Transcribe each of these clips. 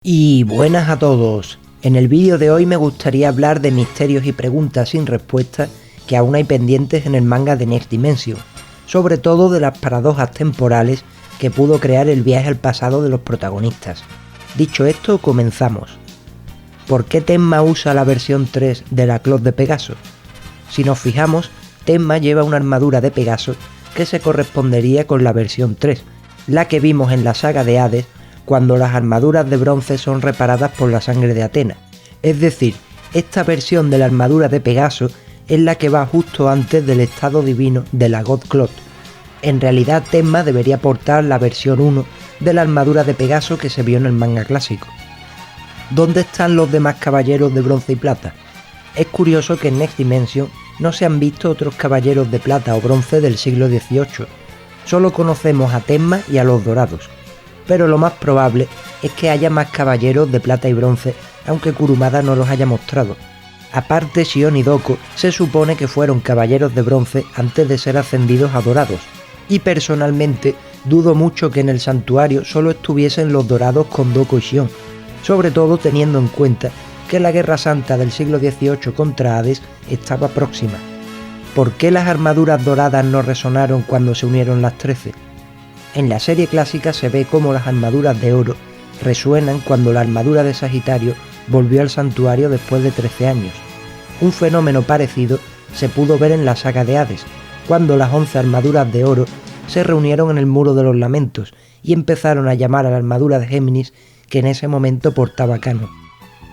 Y buenas a todos. En el vídeo de hoy me gustaría hablar de misterios y preguntas sin respuesta que aún hay pendientes en el manga de Next Dimension, sobre todo de las paradojas temporales que pudo crear el viaje al pasado de los protagonistas. Dicho esto, comenzamos. ¿Por qué Tenma usa la versión 3 de la Cloth de Pegaso? Si nos fijamos, Tenma lleva una armadura de Pegaso que se correspondería con la versión 3, la que vimos en la saga de Hades cuando las armaduras de bronce son reparadas por la sangre de Atena. Es decir, esta versión de la armadura de Pegaso es la que va justo antes del estado divino de la God Cloth. En realidad Tenma debería portar la versión 1 de la armadura de Pegaso que se vio en el manga clásico. ¿Dónde están los demás caballeros de bronce y plata? Es curioso que en Next Dimension no se han visto otros caballeros de plata o bronce del siglo XVIII. Solo conocemos a Tenma y a los dorados. Pero lo más probable es que haya más caballeros de plata y bronce, aunque Kurumada no los haya mostrado. Aparte, Shion y Doko se supone que fueron caballeros de bronce antes de ser ascendidos a dorados, y personalmente dudo mucho que en el santuario solo estuviesen los dorados con Doko y Shion, sobre todo teniendo en cuenta que la Guerra Santa del siglo XVIII contra Hades estaba próxima. ¿Por qué las armaduras doradas no resonaron cuando se unieron las 13? En la serie clásica se ve cómo las armaduras de oro resuenan cuando la armadura de Sagitario volvió al santuario después de 13 años. Un fenómeno parecido se pudo ver en la saga de Hades, cuando las 11 armaduras de oro se reunieron en el Muro de los Lamentos y empezaron a llamar a la armadura de Géminis que en ese momento portaba Cano.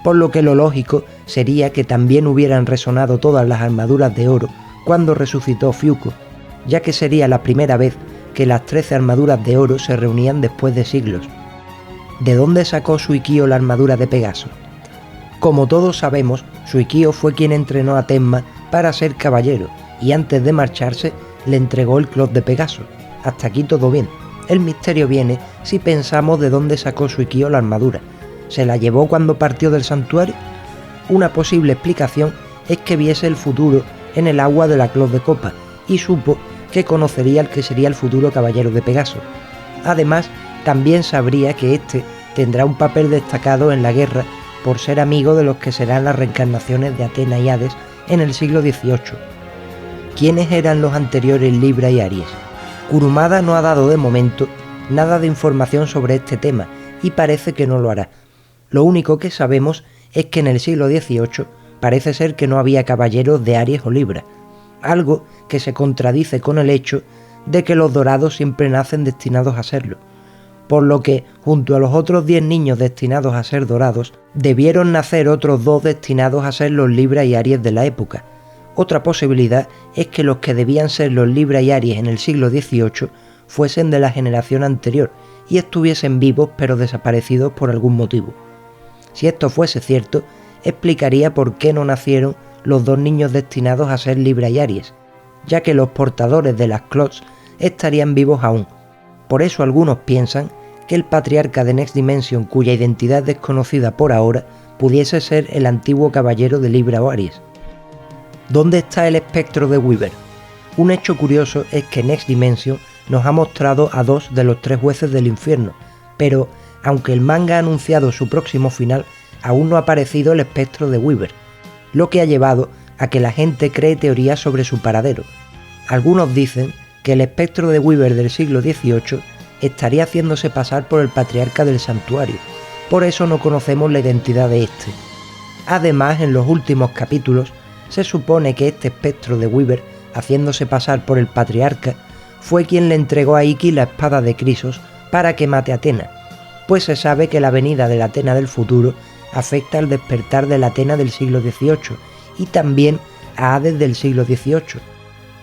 Por lo que lo lógico sería que también hubieran resonado todas las armaduras de oro cuando resucitó Fyuko, ya que sería la primera vez que las 13 armaduras de oro se reunían después de siglos. ¿De dónde sacó Suikyo la armadura de Pegaso? Como todos sabemos, Suikyo fue quien entrenó a Tenma para ser caballero y antes de marcharse le entregó el Cloth de Pegaso. Hasta aquí todo bien. El misterio viene si pensamos de dónde sacó Suikyo la armadura. ¿Se la llevó cuando partió del santuario? Una posible explicación es que viese el futuro en el agua de la Cloth de Copa y supo que conocería al que sería el futuro caballero de Pegaso. Además, también sabría que este tendrá un papel destacado en la guerra por ser amigo de los que serán las reencarnaciones de Atena y Hades en el siglo XVIII. ¿Quiénes eran los anteriores Libra y Aries? Kurumada no ha dado de momento nada de información sobre este tema y parece que no lo hará. Lo único que sabemos es que en el siglo XVIII parece ser que no había caballeros de Aries o Libra, algo que se contradice con el hecho de que los dorados siempre nacen destinados a serlo, por lo que, junto a los otros 10 niños destinados a ser dorados, debieron nacer otros 2 destinados a ser los Libra y Aries de la época. Otra posibilidad es que los que debían ser los Libra y Aries en el siglo XVIII fuesen de la generación anterior y estuviesen vivos pero desaparecidos por algún motivo. Si esto fuese cierto, explicaría por qué no nacieron los 2 niños destinados a ser Libra y Aries, ya que los portadores de las Cloths estarían vivos aún. Por eso algunos piensan que el patriarca de Next Dimension, cuya identidad es desconocida por ahora, pudiese ser el antiguo caballero de Libra o Aries. ¿Dónde está el espectro de Weaver? Un hecho curioso es que Next Dimension nos ha mostrado a 2 de los 3 jueces del infierno, pero aunque el manga ha anunciado su próximo final, aún no ha aparecido el espectro de Weaver, lo que ha llevado a que la gente cree teorías sobre su paradero. Algunos dicen que el espectro de Weaver del siglo XVIII estaría haciéndose pasar por el patriarca del santuario, por eso no conocemos la identidad de este. Además, en los últimos capítulos se supone que este espectro de Weaver, haciéndose pasar por el patriarca, fue quien le entregó a Ikki la espada de Crisos para que mate a Atena, pues se sabe que la venida de la Atena del futuro afecta al despertar de la Atena del siglo XVIII y también a Hades del siglo XVIII.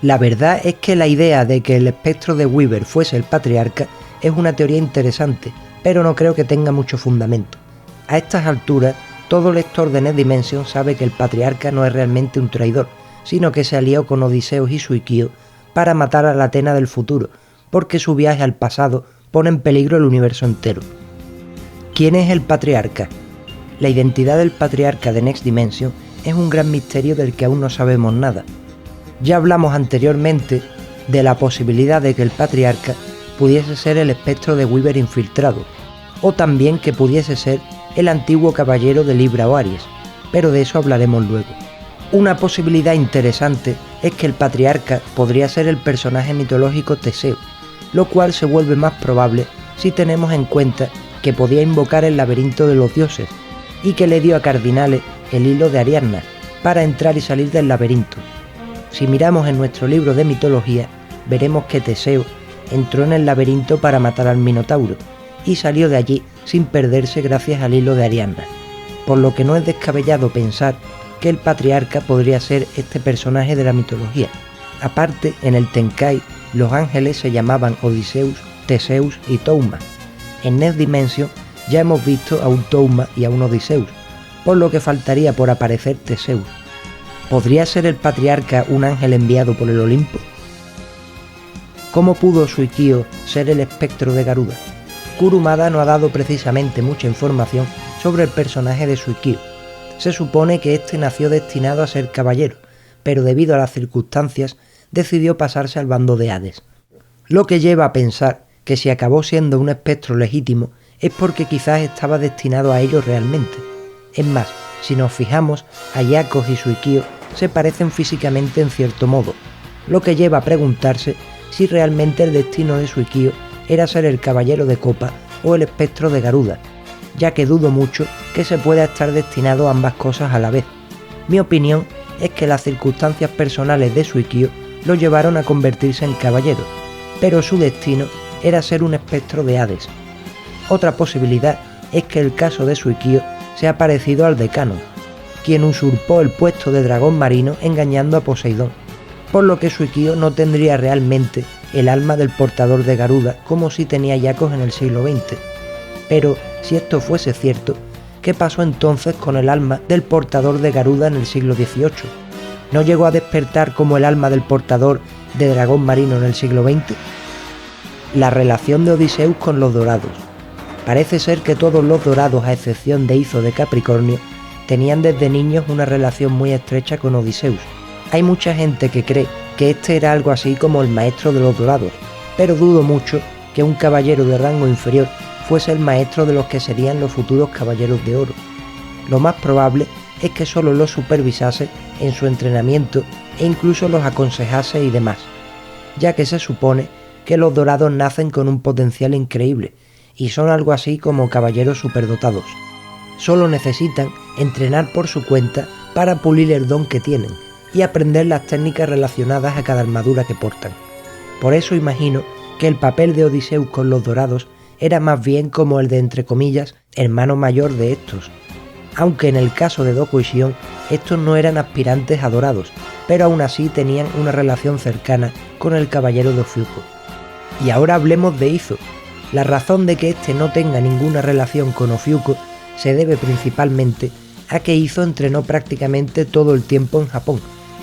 La verdad es que la idea de que el espectro de Weaver fuese el patriarca es una teoría interesante, pero no creo que tenga mucho fundamento. A estas alturas, todo lector de Next Dimension sabe que el patriarca no es realmente un traidor, sino que se alió con Odiseus y Suikyo para matar a la Atena del futuro, porque su viaje al pasado pone en peligro el universo entero. ¿Quién es el patriarca? La identidad del patriarca de Next Dimension es un gran misterio del que aún no sabemos nada. Ya hablamos anteriormente de la posibilidad de que el patriarca pudiese ser el espectro de Weaver infiltrado, o también que pudiese ser el antiguo caballero de Libra o Aries, pero de eso hablaremos luego. Una posibilidad interesante es que el patriarca podría ser el personaje mitológico Teseo, lo cual se vuelve más probable si tenemos en cuenta que podía invocar el laberinto de los dioses y que le dio a Cardinales el hilo de Ariadna para entrar y salir del laberinto. Si miramos en nuestro libro de mitología, veremos que Teseo entró en el laberinto para matar al Minotauro y salió de allí sin perderse gracias al hilo de Ariadna, por lo que no es descabellado pensar que el patriarca podría ser este personaje de la mitología. Aparte, en el Tenkai, los ángeles se llamaban Odiseus, Teseus y Touma. En Next Dimension ya hemos visto a un Touma y a un Odiseus, por lo que faltaría por aparecer Teseus. ¿Podría ser el patriarca un ángel enviado por el Olimpo? ¿Cómo pudo Suikyo ser el espectro de Garuda? Kurumada no ha dado precisamente mucha información sobre el personaje de Suikyo. Se supone que este nació destinado a ser caballero, pero debido a las circunstancias decidió pasarse al bando de Hades. Lo que lleva a pensar que si acabó siendo un espectro legítimo es porque quizás estaba destinado a ello realmente. Es más, si nos fijamos, Ayakos y Suikyo se parecen físicamente en cierto modo, lo que lleva a preguntarse si realmente el destino de Suikyo era ser el caballero de copa o el espectro de Garuda, ya que dudo mucho que se pueda estar destinado a ambas cosas a la vez. Mi opinión es que las circunstancias personales de Suikyo lo llevaron a convertirse en caballero, pero su destino era ser un espectro de Hades. Otra posibilidad es que el caso de Suikyo sea parecido al de Canon, quien usurpó el puesto de dragón marino engañando a Poseidón, por lo que Suikyo no tendría realmente el alma del portador de Garuda como si tenía Ayakos en el siglo XX. Pero si esto fuese cierto, ¿qué pasó entonces con el alma del portador de Garuda en el siglo XVIII? ¿No llegó a despertar como el alma del portador de dragón marino en el siglo XX? La relación de Odiseus con los dorados. Parece ser que todos los dorados, a excepción de Izo de Capricornio, tenían desde niños una relación muy estrecha con Odiseus. Hay mucha gente que cree que este era algo así como el maestro de los dorados, pero dudo mucho que un caballero de rango inferior fuese el maestro de los que serían los futuros caballeros de oro. Lo más probable es que solo los supervisase en su entrenamiento e incluso los aconsejase y demás, ya que se supone que los dorados nacen con un potencial increíble y son algo así como caballeros superdotados. Solo necesitan entrenar por su cuenta para pulir el don que tienen y aprender las técnicas relacionadas a cada armadura que portan. Por eso imagino que el papel de Odiseus con los dorados era más bien como el de, entre comillas, hermano mayor de estos, aunque en el caso de Doko y Shion estos no eran aspirantes a dorados, pero aún así tenían una relación cercana con el caballero de Ofiuco. Y ahora hablemos de Izo. La razón de que este no tenga ninguna relación con Ofiuco se debe principalmente a que Izo entrenó prácticamente todo el tiempo en Japón,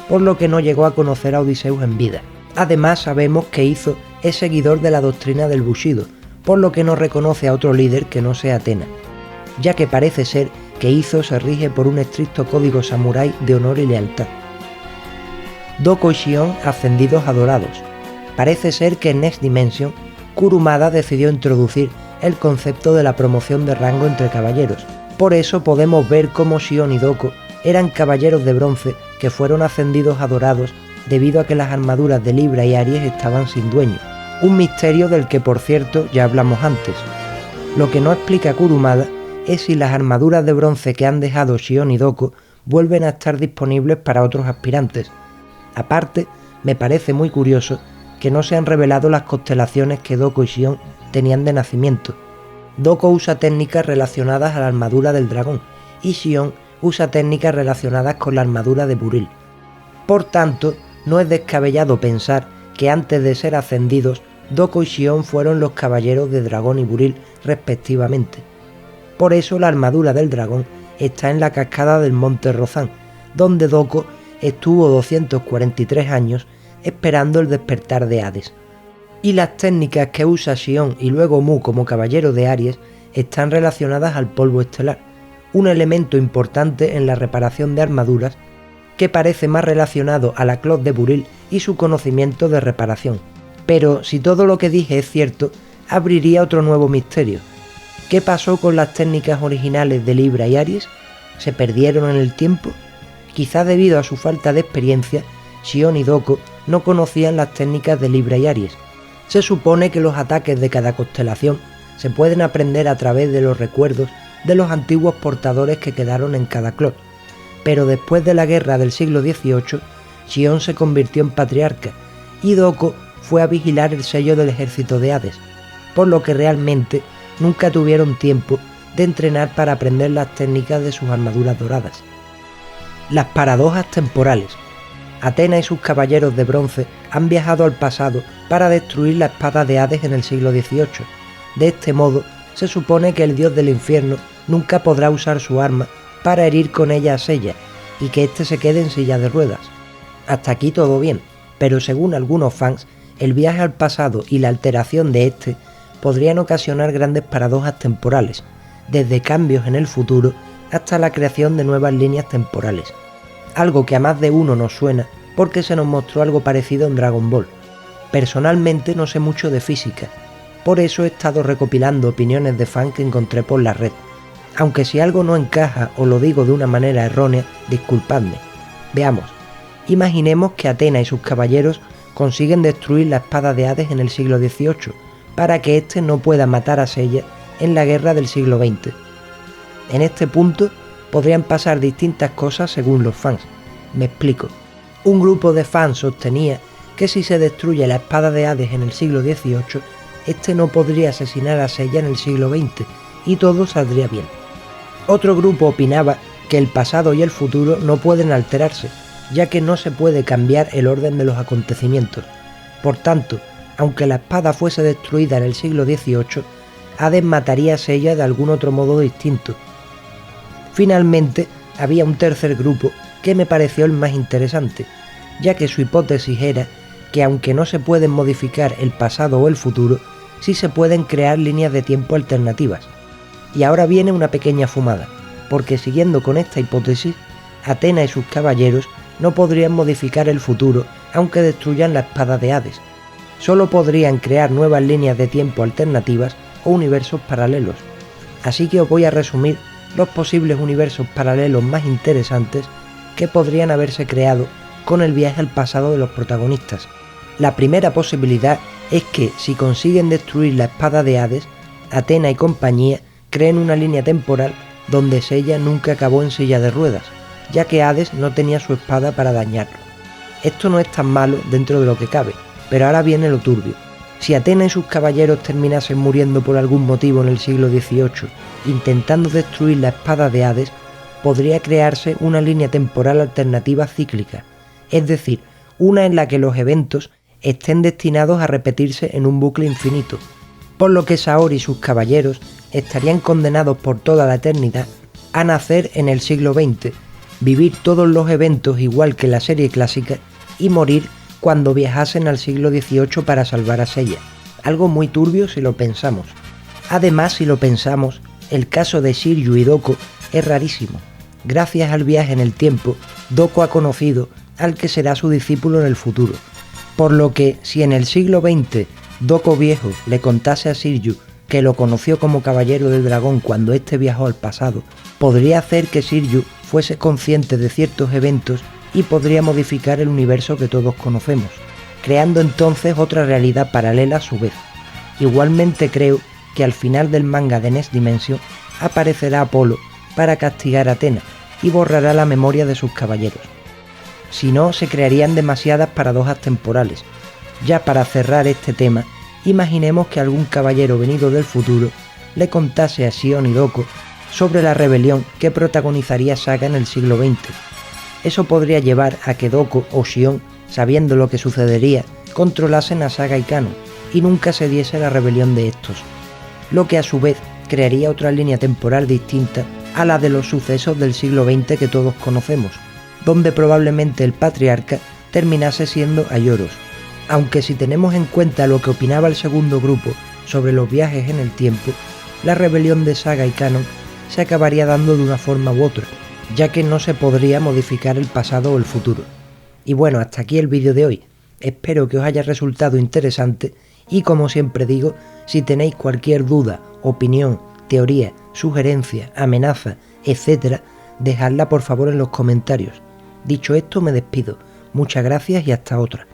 por lo que no llegó a conocer a Odiseus en vida. Además sabemos que Izo es seguidor de la doctrina del Bushido, por lo que no reconoce a otro líder que no sea Atena, ya que parece ser que Izo se rige por un estricto código samurái de honor y lealtad. Doko y Shion ascendidos a dorados. Parece ser que en Next Dimension, Kurumada decidió introducir el concepto de la promoción de rango entre caballeros. Por eso podemos ver cómo Shion y Doko eran caballeros de bronce que fueron ascendidos a dorados debido a que las armaduras de Libra y Aries estaban sin dueño. Un misterio del que, por cierto, ya hablamos antes. Lo que no explica Kurumada es si las armaduras de bronce que han dejado Shion y Doko vuelven a estar disponibles para otros aspirantes. Aparte, me parece muy curioso que no se han revelado las constelaciones que Doko y Shion tenían de nacimiento. Doko usa técnicas relacionadas a la armadura del dragón y Shion usa técnicas relacionadas con la armadura de Buril. Por tanto, no es descabellado pensar que antes de ser ascendidos, Doko y Shion fueron los caballeros de dragón y Buril respectivamente. Por eso la armadura del dragón está en la cascada del monte Rozan, donde Doko estuvo 243 años esperando el despertar de Hades. Y las técnicas que usa Shion y luego Mu como caballero de Aries están relacionadas al polvo estelar, un elemento importante en la reparación de armaduras que parece más relacionado a la Clot de Buril y su conocimiento de reparación. Pero si todo lo que dije es cierto, abriría otro nuevo misterio. ¿Qué pasó con las técnicas originales de Libra y Aries? ¿Se perdieron en el tiempo? Quizá debido a su falta de experiencia, Xion y Doko no conocían las técnicas de Libra y Aries. Se supone que los ataques de cada constelación se pueden aprender a través de los recuerdos de los antiguos portadores que quedaron en cada clot, pero después de la guerra del siglo XVIII, Xion se convirtió en patriarca y Doko fue a vigilar el sello del ejército de Hades, por lo que realmente nunca tuvieron tiempo de entrenar para aprender las técnicas de sus armaduras doradas. Las paradojas temporales. Atena y sus caballeros de bronce han viajado al pasado para destruir la espada de Hades en el siglo XVIII. De este modo, se supone que el dios del infierno nunca podrá usar su arma para herir con ella a Seiya y que éste se quede en silla de ruedas. Hasta aquí todo bien, pero según algunos fans, el viaje al pasado y la alteración de este podrían ocasionar grandes paradojas temporales, desde cambios en el futuro hasta la creación de nuevas líneas temporales. Algo que a más de uno nos suena porque se nos mostró algo parecido en Dragon Ball. Personalmente no sé mucho de física, por eso he estado recopilando opiniones de fans que encontré por la red. Aunque si algo no encaja o lo digo de una manera errónea, disculpadme. Veamos, imaginemos que Atena y sus caballeros consiguen destruir la espada de Hades en el siglo XVIII, para que éste no pueda matar a Seiya en la guerra del siglo XX. En este punto podrían pasar distintas cosas según los fans. Me explico. Un grupo de fans sostenía que si se destruye la espada de Hades en el siglo XVIII, este no podría asesinar a Seiya en el siglo XX y todo saldría bien. Otro grupo opinaba que el pasado y el futuro no pueden alterarse, ya que no se puede cambiar el orden de los acontecimientos. Por tanto, aunque la espada fuese destruida en el siglo XVIII, Hades mataría a Seiya de algún otro modo distinto. Finalmente, había un tercer grupo que me pareció el más interesante, ya que su hipótesis era que aunque no se pueden modificar el pasado o el futuro, sí se pueden crear líneas de tiempo alternativas. Y ahora viene una pequeña fumada, porque siguiendo con esta hipótesis, Atena y sus caballeros no podrían modificar el futuro aunque destruyan la espada de Hades. Solo podrían crear nuevas líneas de tiempo alternativas o universos paralelos. Así que os voy a resumir los posibles universos paralelos más interesantes que podrían haberse creado con el viaje al pasado de los protagonistas. La primera posibilidad es que, si consiguen destruir la espada de Hades, Atena y compañía creen una línea temporal donde Seiya nunca acabó en silla de ruedas, ya que Hades no tenía su espada para dañarlo. Esto no es tan malo dentro de lo que cabe, pero ahora viene lo turbio. Si Atena y sus caballeros terminasen muriendo por algún motivo en el siglo XVIII, intentando destruir la espada de Hades, podría crearse una línea temporal alternativa cíclica, es decir, una en la que los eventos estén destinados a repetirse en un bucle infinito, por lo que Saori y sus caballeros estarían condenados por toda la eternidad a nacer en el siglo XX, vivir todos los eventos igual que la serie clásica y morir cuando viajasen al siglo XVIII para salvar a Seiya. Algo muy turbio si lo pensamos. Además, si lo pensamos, el caso de Shiryu y Doko es rarísimo. Gracias al viaje en el tiempo, Doko ha conocido al que será su discípulo en el futuro. Por lo que, si en el siglo XX Doko viejo le contase a Shiryu que lo conoció como caballero del dragón cuando éste viajó al pasado, podría hacer que Shiryu fuese consciente de ciertos eventos y podría modificar el universo que todos conocemos, creando entonces otra realidad paralela a su vez. Igualmente creo que al final del manga de Next Dimension aparecerá Apolo para castigar a Atena y borrará la memoria de sus caballeros. Si no, se crearían demasiadas paradojas temporales. Ya para cerrar este tema, imaginemos que algún caballero venido del futuro le contase a Xion y Doko sobre la rebelión que protagonizaría Saga en el siglo XX. Eso podría llevar a que Doko o Xion, sabiendo lo que sucedería, controlasen a Saga y Kanon y nunca se diese la rebelión de estos, lo que a su vez crearía otra línea temporal distinta a la de los sucesos del siglo XX que todos conocemos, donde probablemente el patriarca terminase siendo Aioros. Aunque si tenemos en cuenta lo que opinaba el segundo grupo sobre los viajes en el tiempo, la rebelión de Saga y Kanon se acabaría dando de una forma u otra, ya que no se podría modificar el pasado o el futuro. Y bueno, hasta aquí el vídeo de hoy. Espero que os haya resultado interesante y, como siempre digo, si tenéis cualquier duda, opinión, teorías, sugerencias, amenazas, etcétera, dejadla por favor en los comentarios. Dicho esto, me despido. Muchas gracias y hasta otra.